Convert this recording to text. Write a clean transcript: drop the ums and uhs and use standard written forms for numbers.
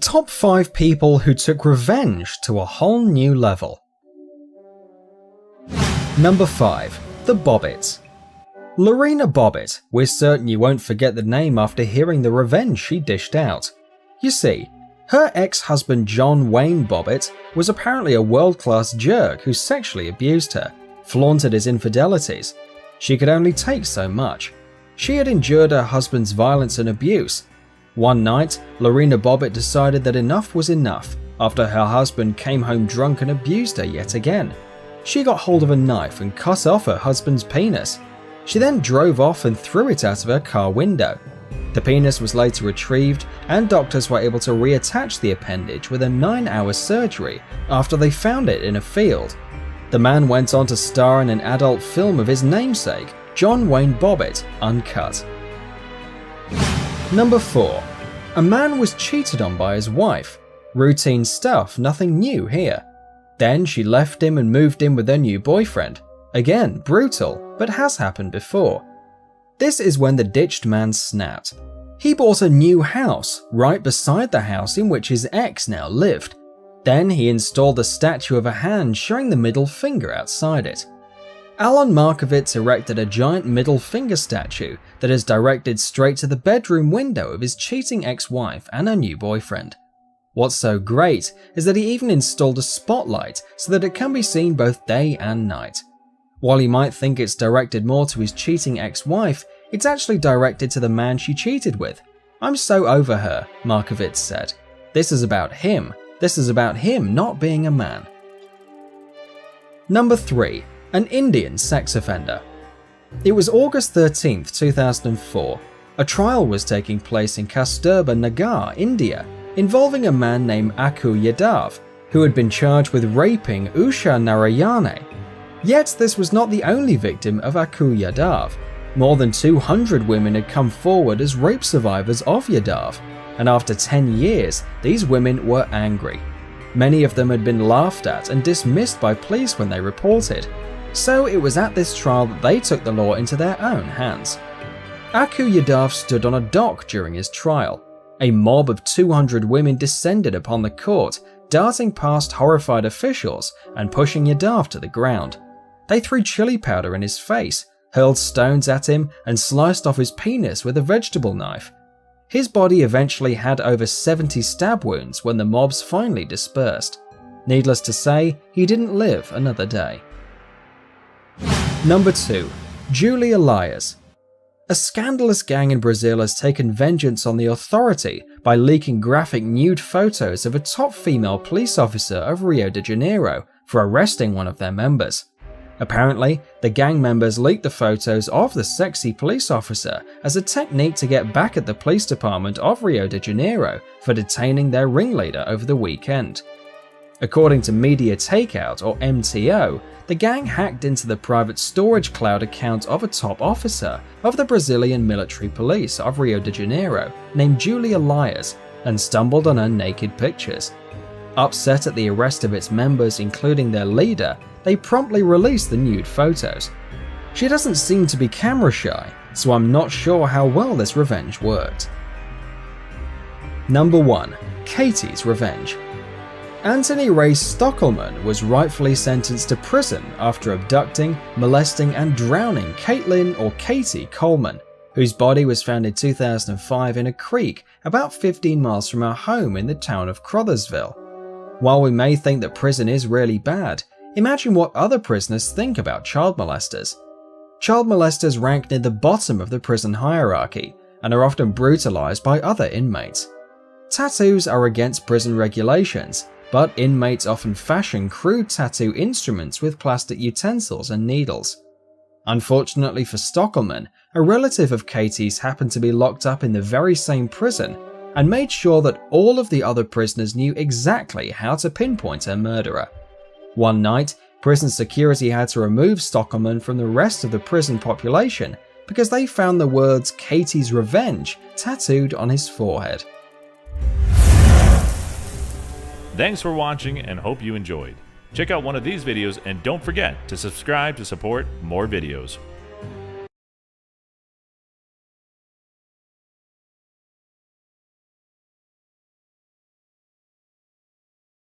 Top 5 people who took revenge to a whole new level. Number 5. The Bobbits. Lorena Bobbitt, we're certain you won't forget the name after hearing the revenge she dished out. You see, her ex-husband John Wayne Bobbitt was apparently a world-class jerk who sexually abused her, flaunted his infidelities. She could only take so much. She had endured her husband's violence and abuse. One night, Lorena Bobbitt decided that enough was enough after her husband came home drunk and abused her yet again. She got hold of a knife and cut off her husband's penis. She then drove off and threw it out of her car window. The penis was later retrieved, and doctors were able to reattach the appendage with a 9-hour surgery after they found it in a field. The man went on to star in an adult film of his namesake, John Wayne Bobbitt, Uncut. Number 4. A man was cheated on by his wife. Routine stuff, nothing new here. Then she left him and moved in with her new boyfriend. Again, brutal, but has happened before. This is when the ditched man snapped. He bought a new house right beside the house in which his ex now lived. Then he installed a statue of a hand showing the middle finger outside it. Alan Markovitz erected a giant middle finger statue that is directed straight to the bedroom window of his cheating ex-wife and her new boyfriend. What's so great is that he even installed a spotlight so that it can be seen both day and night. While you might think it's directed more to his cheating ex-wife, it's actually directed to the man she cheated with. "I'm so over her," Markovitz said. "This is about him. This is about him not being a man." Number 3. An Indian sex offender. It was August 13th, 2004. A trial was taking place in Kasturba Nagar, India, involving a man named Akku Yadav, who had been charged with raping Usha Narayane. Yet this was not the only victim of Akku Yadav. More than 200 women had come forward as rape survivors of Yadav, and after 10 years, these women were angry. Many of them had been laughed at and dismissed by police when they reported. So it was at this trial that they took the law into their own hands. Akku Yadav stood on a dock during his trial. A mob of 200 women descended upon the court, darting past horrified officials and pushing Yadav to the ground. They threw chili powder in his face, hurled stones at him, and sliced off his penis with a vegetable knife. His body eventually had over 70 stab wounds when the mobs finally dispersed. Needless to say, he didn't live another day. Number 2. Julia Liars. A scandalous gang in Brazil has taken vengeance on the authority by leaking graphic nude photos of a top female police officer of Rio de Janeiro for arresting one of their members. Apparently, the gang members leaked the photos of the sexy police officer as a technique to get back at the police department of Rio de Janeiro for detaining their ringleader over the weekend. According to Media Takeout, or MTO, the gang hacked into the private storage cloud account of a top officer of the Brazilian military police of Rio de Janeiro named Julia Liars and stumbled on her naked pictures. Upset at the arrest of its members, including their leader, they promptly released the nude photos. She doesn't seem to be camera shy, so I'm not sure how well this revenge worked. Number 1. Katie's Revenge. Anthony Ray Stockelman was rightfully sentenced to prison after abducting, molesting and drowning Caitlin or Katie Coleman, whose body was found in 2005 in a creek about 15 miles from her home in the town of Crothersville. While we may think that prison is really bad, imagine what other prisoners think about child molesters. Child molesters rank near the bottom of the prison hierarchy and are often brutalized by other inmates. Tattoos are against prison regulations, but inmates often fashion crude tattoo instruments with plastic utensils and needles. Unfortunately for Stockelman, a relative of Katie's happened to be locked up in the very same prison and made sure that all of the other prisoners knew exactly how to pinpoint her murderer. One night, prison security had to remove Stockelman from the rest of the prison population because they found the words "Katie's Revenge" tattooed on his forehead. Thanks for watching and hope you enjoyed. Check out one of these videos and don't forget to subscribe to support more videos.